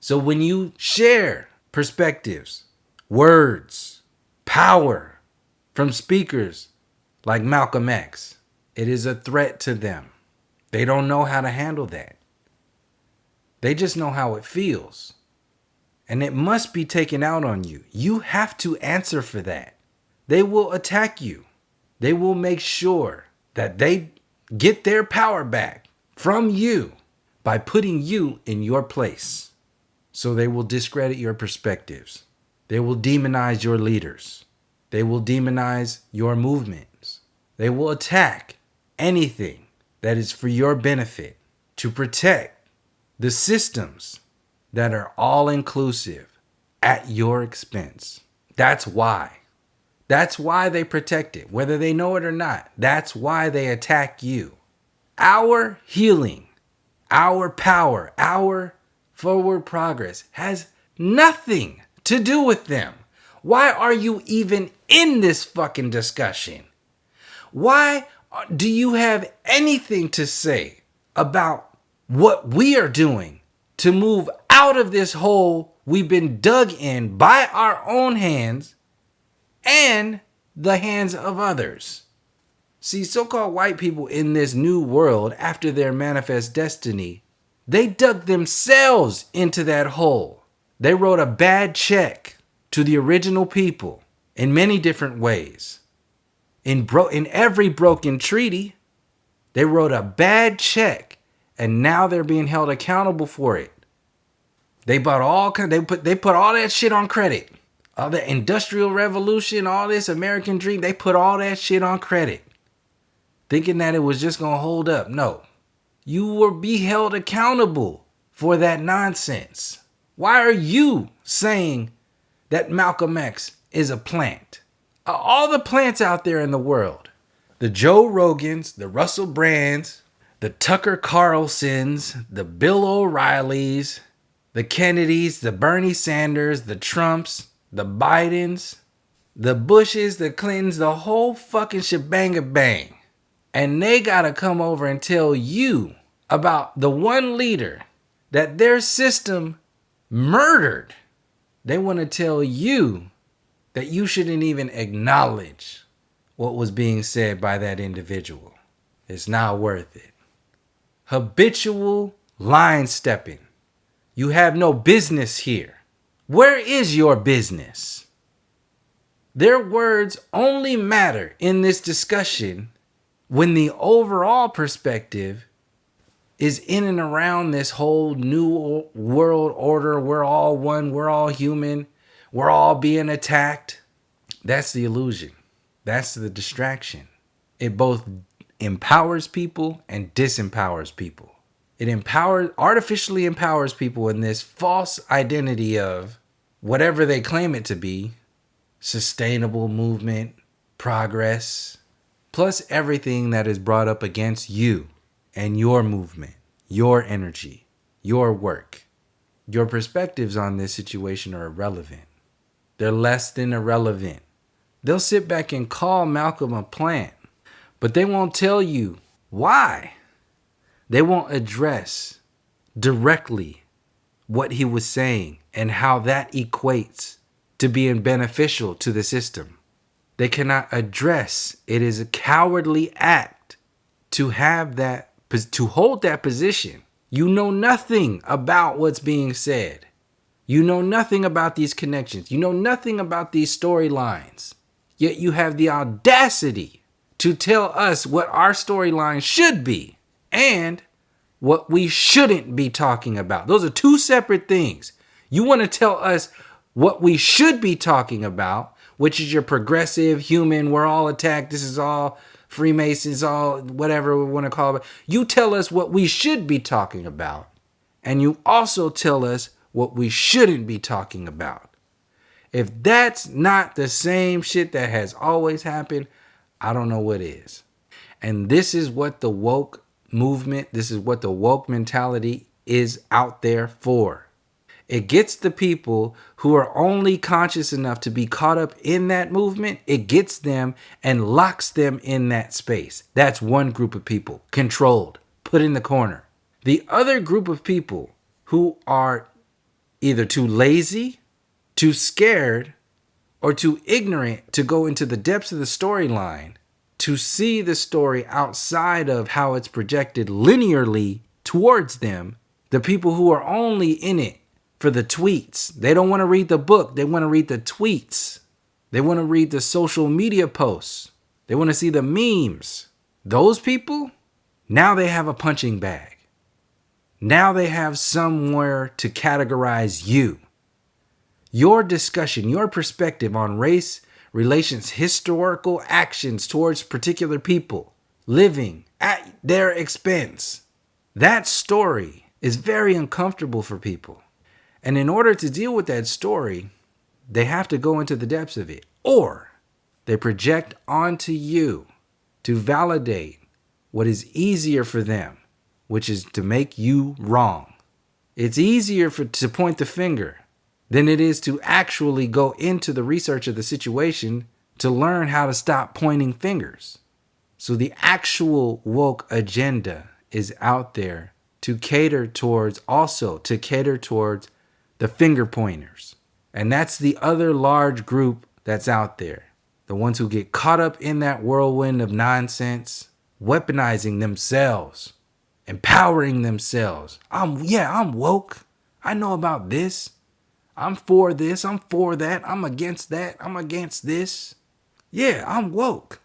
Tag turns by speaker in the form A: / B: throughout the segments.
A: So when you share perspectives, words, power from speakers like Malcolm X, it is a threat to them. They don't know how to handle that. They just know how it feels. And it must be taken out on you. You have to answer for that. They will attack you. They will make sure that they get their power back from you by putting you in your place. So they will discredit your perspectives. They will demonize your leaders. They will demonize your movements. They will attack anything that is for your benefit to protect the systems that are all inclusive at your expense. That's why. That's why they protect it, whether they know it or not. That's why they attack you. Our healing, our power, our forward progress has nothing to do with them. Why are you even in this fucking discussion? Why do you have anything to say about what we are doing to move out of this hole we've been dug in by our own hands and the hands of others? See, so-called white people in this new world, after their manifest destiny, they dug themselves into that hole. They wrote a bad check to the original people in many different ways. In every broken treaty, they wrote a bad check, and now they're being held accountable for it. They put all that shit on credit. All the Industrial Revolution, all this American dream, they put all that shit on credit, thinking that it was just going to hold up. No. You will be held accountable for that nonsense. Why are you saying that Malcolm X is a plant? All the plants out there in the world, the Joe Rogans, the Russell Brands, the Tucker Carlsons, the Bill O'Reillys, the Kennedys, the Bernie Sanders, the Trumps, the Bidens, the Bushes, the Clintons, the whole fucking shebang-a-bang. And they gotta come over and tell you about the one leader that their system murdered. They want to tell you that you shouldn't even acknowledge what was being said by that individual. It's not worth it. Habitual line stepping. You have no business here. Where is your business? Their words only matter in this discussion when the overall perspective is in and around this whole new world order. We're all one. We're all human. We're all being attacked. That's the illusion. That's the distraction. It both empowers people and disempowers people. It artificially empowers people in this false identity of whatever they claim it to be: sustainable movement, progress, plus everything that is brought up against you and your movement, your energy, your work. Your perspectives on this situation are irrelevant. They're less than irrelevant. They'll sit back and call Malcolm a plant, but they won't tell you why. They won't address directly what he was saying and how that equates to being beneficial to the system. They cannot address it is a cowardly act to hold that position. You know nothing about what's being said. You know nothing about these connections. You know nothing about these storylines. Yet you have the audacity to tell us what our storyline should be and what we shouldn't be talking about. Those are two separate things. You want to tell us what we should be talking about, which is your progressive, human, we're all attacked, this is all Freemasons, all whatever we want to call it. You tell us what we should be talking about, and you also tell us what we shouldn't be talking about. If that's not the same shit that has always happened, I don't know what is. And this is what the woke movement, this is what the woke mentality is out there for. It gets the people who are only conscious enough to be caught up in that movement. It gets them and locks them in that space. That's one group of people, controlled, put in the corner. The other group of people who are either too lazy, too scared, or too ignorant to go into the depths of the storyline, to see the story outside of how it's projected linearly towards them. The people who are only in it for the tweets. They don't want to read the book. They want to read the tweets. They want to read the social media posts. They want to see the memes. Those people, now they have a punching bag. Now they have somewhere to categorize you. Your discussion, your perspective on race, relations, historical actions towards particular people living at their expense. That story is very uncomfortable for people. And in order to deal with that story, they have to go into the depths of it. Or they project onto you to validate what is easier for them, which is to make you wrong. It's easier to point the finger than it is to actually go into the research of the situation to learn how to stop pointing fingers. So the actual woke agenda is out there to cater towards the finger pointers. And that's the other large group that's out there. The ones who get caught up in that whirlwind of nonsense, weaponizing themselves, empowering themselves. I'm woke. I know about this. I'm for this. I'm for that. I'm against that. I'm against this. Yeah, I'm woke.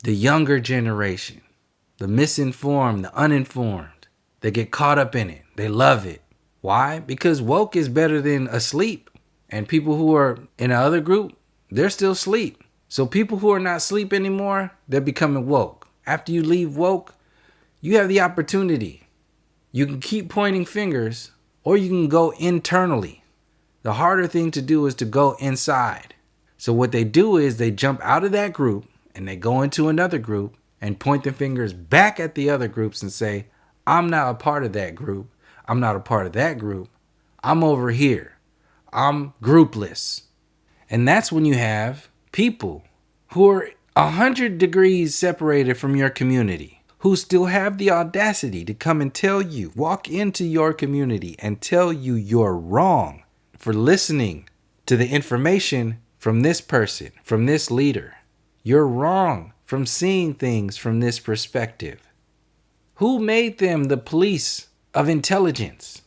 A: The younger generation, the misinformed, the uninformed, they get caught up in it. They love it. Why? Because woke is better than asleep. And people who are in the other group, they're still asleep. So people who are not asleep anymore, they're becoming woke. After you leave woke, you have the opportunity. You can keep pointing fingers, or you can go internally. The harder thing to do is to go inside. So what they do is they jump out of that group and they go into another group and point their fingers back at the other groups and say, I'm not a part of that group. I'm not a part of that group. I'm over here. I'm groupless. And that's when you have people who are 100 degrees separated from your community, who still have the audacity to come and tell you, walk into your community and tell you you're wrong for listening to the information from this person, from this leader. You're wrong from seeing things from this perspective. Who made them the police of intelligence?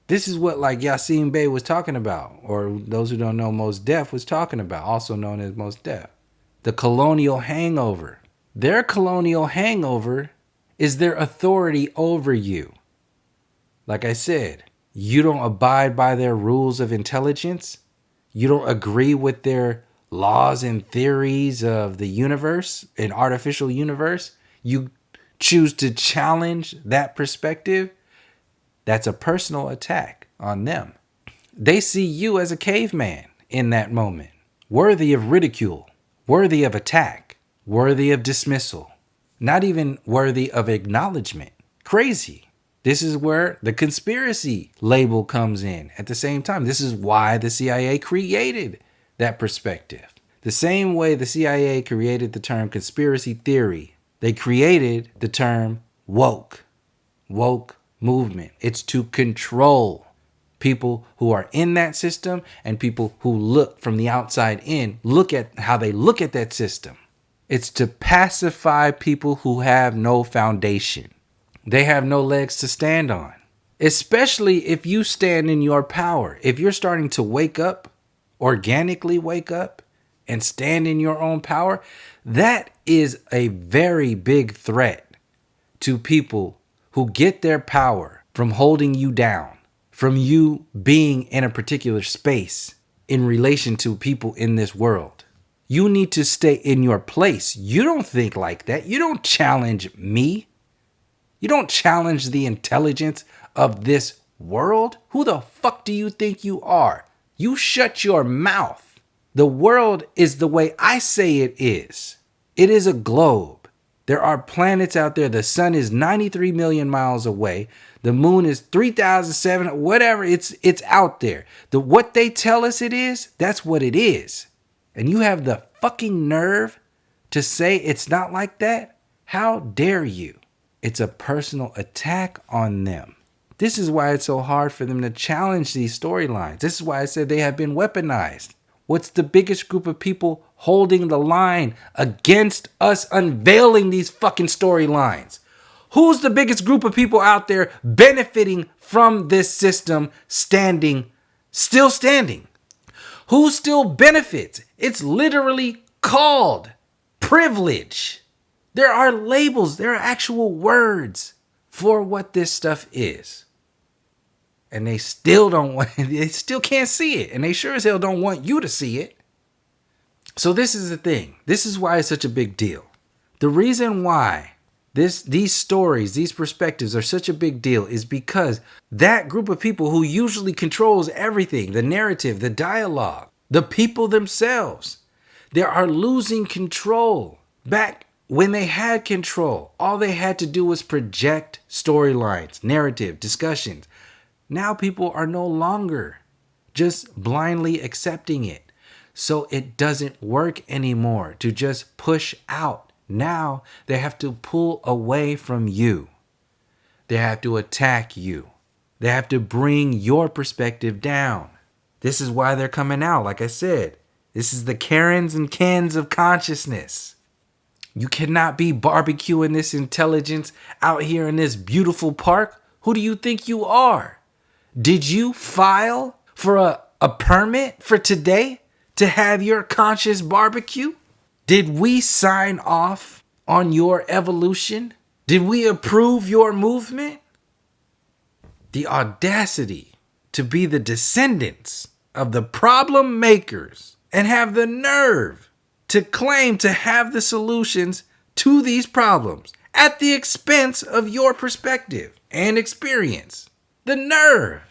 A: This is what like Yasin Bey was talking about, or those who don't know, Mos Def was talking about, also known as Mos Def. The colonial hangover. Their colonial hangover is their authority over you. Like I said, you don't abide by their rules of intelligence. You don't agree with their laws and theories of the universe, an artificial universe. You choose to challenge that perspective. That's a personal attack on them. They see you as a caveman in that moment, worthy of ridicule, worthy of attack, worthy of dismissal, not even worthy of acknowledgement. Crazy. This is where the conspiracy label comes in at the same time. This is why the CIA created that perspective. The same way the CIA created the term conspiracy theory, they created the term woke movement. It's to control people who are in that system and people who look from the outside in, look at how they look at that system. It's to pacify people who have no foundation. They have no legs to stand on, especially if you stand in your power. If you're starting to wake up, organically wake up and stand in your own power, that is a very big threat to people who get their power from holding you down, from you being in a particular space in relation to people in this world. You need to stay in your place. You don't think like that. You don't challenge me. You don't challenge the intelligence of this world. Who the fuck do you think you are? You shut your mouth. The world is the way I say it is. It is a globe. There are planets out there. The sun is 93 million miles away. The moon is 3,700, whatever. It's out there. What they tell us it is, that's what it is. And you have the fucking nerve to say it's not like that? How dare you? It's a personal attack on them. This is why it's so hard for them to challenge these storylines. This is why I said they have been weaponized. What's the biggest group of people holding the line against us unveiling these fucking storylines? Who's the biggest group of people out there benefiting from this system still standing? Who still benefits? It's literally called privilege. There are labels, there are actual words for what this stuff is. And they still can't see it. And they sure as hell don't want you to see it. So this is the thing. This is why it's such a big deal. The reason why these stories, these perspectives are such a big deal is because that group of people who usually controls everything, the narrative, the dialogue, the people themselves, they are losing control. Back when they had control, all they had to do was project storylines, narrative, discussions. Now people are no longer just blindly accepting it. So it doesn't work anymore to just push out. Now they have to pull away from you. They have to attack you. They have to bring your perspective down. This is why they're coming out. Like I said, this is the Karens and Kens of consciousness. You cannot be barbecuing this intelligence out here in this beautiful park. Who do you think you are? Did you file for a permit for today to have your conscious barbecue? Did we sign off on your evolution? Did we approve your movement? The audacity to be the descendants of the problem makers and have the nerve to claim to have the solutions to these problems at the expense of your perspective and experience. The nerve.